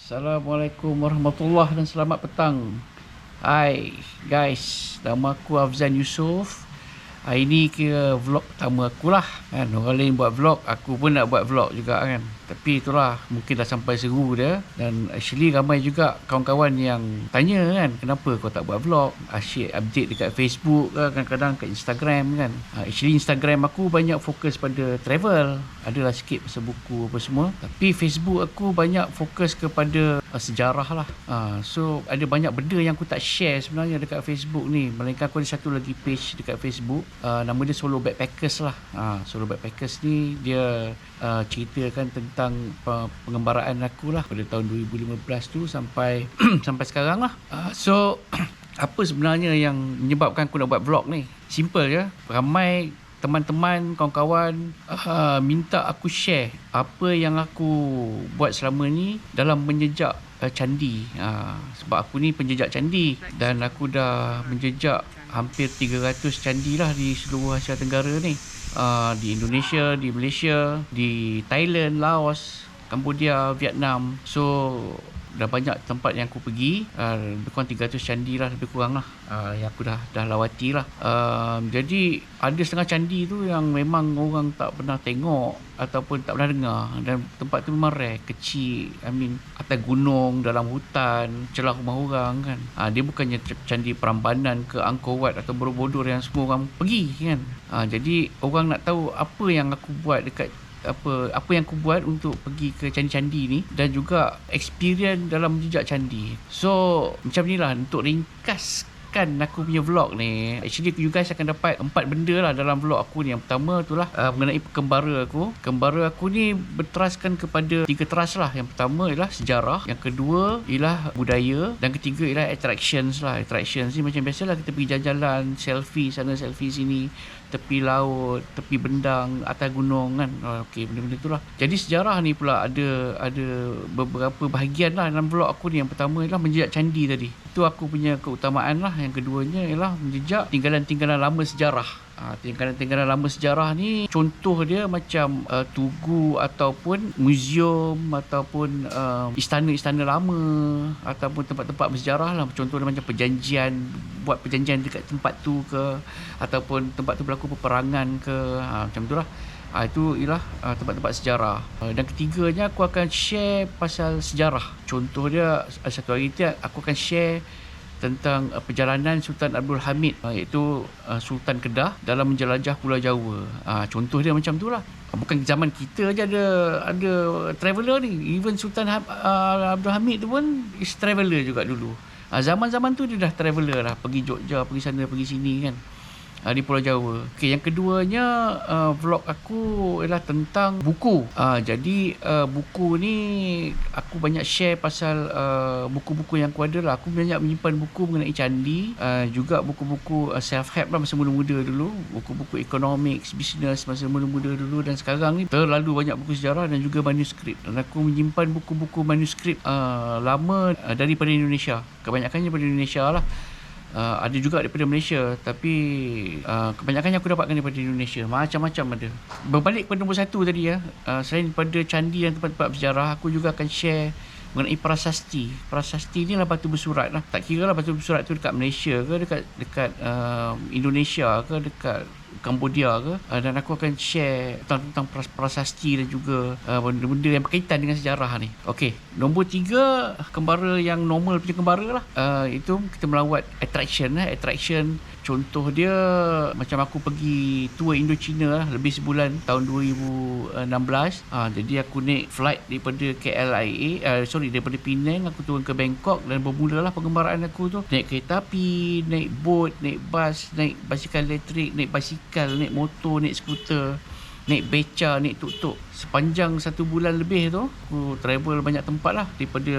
Assalamualaikum warahmatullahi dan selamat petang. Hai guys, nama aku Afzan Yusof. Hari ni kira vlog pertama aku lah kan. Orang lain buat vlog, aku pun nak buat vlog juga kan. Tapi itulah, mungkin dah sampai seru dia. Dan actually ramai juga kawan-kawan yang tanya kan, kenapa kau tak buat vlog, asyik update dekat Facebook ke, kadang-kadang kat Instagram kan. Actually Instagram aku banyak fokus pada travel, adalah sikit pasal buku apa semua. Tapi Facebook aku banyak fokus kepada sejarah lah. So ada banyak benda yang aku tak share sebenarnya dekat Facebook ni. Melainkan aku ada satu lagi page dekat Facebook, nama dia Solo Backpackers lah. Solo Backpackers ni dia ceritakan tentang pengembaraan aku lah pada tahun 2015 tu sampai sampai sekarang lah. So apa sebenarnya yang menyebabkan aku nak buat vlog ni? Simple je. Ramai teman-teman, kawan-kawan minta aku share apa yang aku buat selama ni dalam menjejak candi. Sebab aku ni penjejak candi dan aku dah menjejak hampir 300 candi lah di seluruh Asia Tenggara ni. Di Indonesia, di Malaysia, di Thailand, Laos, Cambodia, Vietnam. So dah banyak tempat yang aku pergi, lebih kurang 300 candi lah, lebih kurang lah, yang aku dah lawati lah. Jadi ada setengah candi tu yang memang orang tak pernah tengok ataupun tak pernah dengar, dan tempat tu memang rare, kecil, atas gunung, dalam hutan, celah rumah orang kan. Dia bukannya candi Prambanan ke Angkor Wat atau Borobudur yang semua orang pergi kan. Jadi orang nak tahu apa yang aku buat dekat apa yang aku buat untuk pergi ke candi-candi ni, dan juga experience dalam jejak candi. So macam ni lah untuk ringkaskan aku punya vlog ni. Actually you guys akan dapat 4 benda lah dalam vlog aku ni. Yang pertama tu lah mengenai kembara aku. Kembara aku ni berteraskan kepada 3 teras lah. Yang pertama ialah sejarah, yang kedua ialah budaya, dan ketiga ialah attractions lah. Attractions ni macam biasalah, kita pergi jalan-jalan, selfie sana selfie sini, tepi laut, tepi bendang, atas gunung kan. Okey, benda-benda tu lah. Jadi sejarah ni pula ada beberapa bahagian lah dalam vlog aku ni. Yang pertama ialah menjejak candi tadi. Itu aku punya keutamaan lah. Yang keduanya ialah menjejak tinggalan-tinggalan lama sejarah. Tinggalan-tinggalan lama sejarah ni contoh dia macam tugu ataupun muzium ataupun istana-istana lama ataupun tempat-tempat bersejarah lah. Contoh dia macam buat perjanjian dekat tempat tu ke, ataupun tempat tu berlaku peperangan ke, macam tu lah. Itu ialah tempat-tempat sejarah. Dan ketiganya aku akan share pasal sejarah. Contoh dia, satu hari tu aku akan share tentang perjalanan Sultan Abdul Hamid, iaitu Sultan Kedah dalam menjelajah Pulau Jawa. Contoh dia macam tu lah. Bukan zaman kita je ada traveller ni. Even Sultan Abdul Hamid tu pun is traveller juga dulu. Zaman-zaman tu dia dah traveller lah, pergi Jogja, pergi sana, pergi sini kan, di Pulau Jawa. Okey, yang keduanya vlog aku ialah tentang buku. Jadi buku ni aku banyak share pasal buku-buku yang aku ada lah. Aku banyak menyimpan buku mengenai candi, juga buku-buku self-help lah masa muda-muda dulu, buku-buku economics, business masa muda-muda dulu, dan sekarang ni terlalu banyak buku sejarah dan juga manuskrip. Dan aku menyimpan buku-buku manuskrip lama daripada Indonesia. Kebanyakannya daripada Indonesia lah. Ada juga daripada Malaysia, tapi kebanyakannya aku dapatkan daripada Indonesia. Macam-macam ada. Berbalik kepada nombor 1 tadi selain daripada candi dan tempat-tempat bersejarah, aku juga akan share mengenai prasasti. Prasasti ni lah batu bersurat lah. Tak kira lah batu bersurat tu dekat Malaysia ke, dekat Indonesia ke, dekat Cambodia ke, dan aku akan share tentang prasasti dan juga benda-benda yang berkaitan dengan sejarah ni. Okey, nombor 3, kembara yang normal punya kembara lah. Itu kita melawat attraction lah. Attraction contoh dia macam aku pergi tour Indochina lah, lebih sebulan tahun 2016. Jadi aku naik flight daripada KLIA, daripada Penang aku turun ke Bangkok, dan bermulalah pengembaraan aku tu. Naik kereta api, naik boat, naik bas, naik basikal elektrik, naik basikal, naik motor, naik skuter, naik beca, naik tuk-tuk. Sepanjang 1 bulan lebih tu aku travel banyak tempat lah. Daripada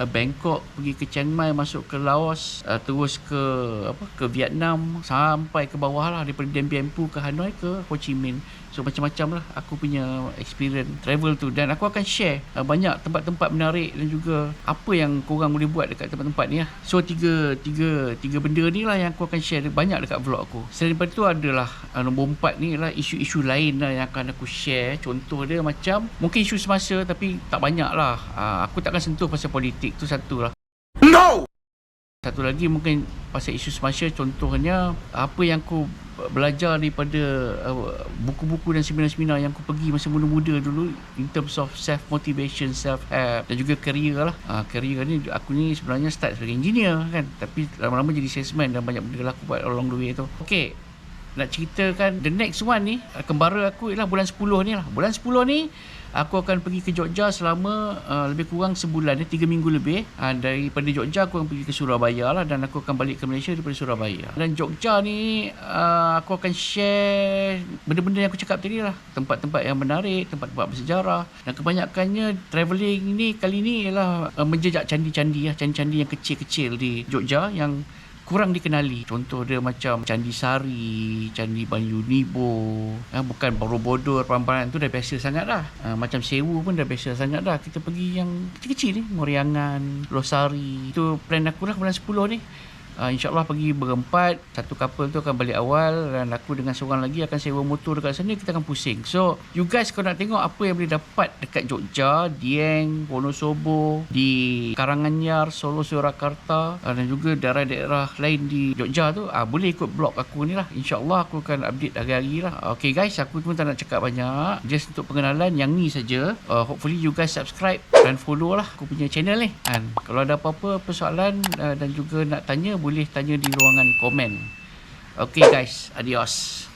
Bangkok pergi ke Chiang Mai, masuk ke Laos, terus ke Vietnam, sampai ke bawah lah, daripada Dien Bien Phu ke Hanoi ke Ho Chi Minh. So macam-macam lah aku punya experience travel tu, dan aku akan share banyak tempat-tempat menarik dan juga apa yang korang boleh buat dekat tempat-tempat ni lah. So tiga benda ni lah yang aku akan share banyak dekat vlog aku. Selain daripada tu adalah nombor 4 ni lah isu-isu lain lah yang akan aku share. Contoh dia macam mungkin isu semasa, tapi tak banyak lah. Aku takkan sentuh pasal politik tu, satu lah. No! Satu lagi mungkin pasal isu semasa, contohnya apa yang aku belajar daripada buku-buku dan seminar-seminar yang aku pergi masa muda-muda dulu, in terms of self motivation, self help dan juga career lah. Career ni aku ni sebenarnya start sebagai engineer kan, tapi lama-lama jadi salesman dan banyak benda lah aku buat along the way tu. Okay, nak ceritakan the next one ni, kembara aku ialah bulan 10 ni lah. Bulan 10 ni aku akan pergi ke Jogja selama lebih kurang sebulan, 3 minggu lebih. Daripada Jogja aku akan pergi ke Surabaya lah, dan aku akan balik ke Malaysia daripada Surabaya. Dan Jogja ni aku akan share benda-benda yang aku cakap tadi lah, tempat-tempat yang menarik, tempat-tempat bersejarah, dan kebanyakannya travelling ni kali ni ialah menjejak candi-candi lah, candi-candi yang kecil-kecil di Jogja yang kurang dikenali. Contoh dia macam Candi Sari, Candi Banyu Nibo, bukan Borobudur, Prambanan tu dah biasa sangat dah. Macam Sewu pun dah biasa sangat dah. Kita pergi yang kecil-kecil ni, Moriangan, Losari. Itu plan aku lah bulan 10 ni. InsyaAllah pergi berempat, satu couple tu akan balik awal, dan aku dengan seorang lagi akan sewa motor dekat sana, kita akan pusing. So you guys kalau nak tengok apa yang boleh dapat dekat Jogja, Dieng, Wonosobo, di Karanganyar, Solo, Surakarta, dan juga daerah-daerah lain di Jogja tu, boleh ikut blog aku ni lah. InsyaAllah aku akan update hari-hari lah. Okay guys, aku pun tak nak cakap banyak, just untuk pengenalan yang ni saja. Hopefully you guys subscribe dan follow lah aku punya channel ni. Dan kalau ada apa-apa persoalan dan juga nak tanya, boleh tanya di ruangan komen. Okay guys, adios.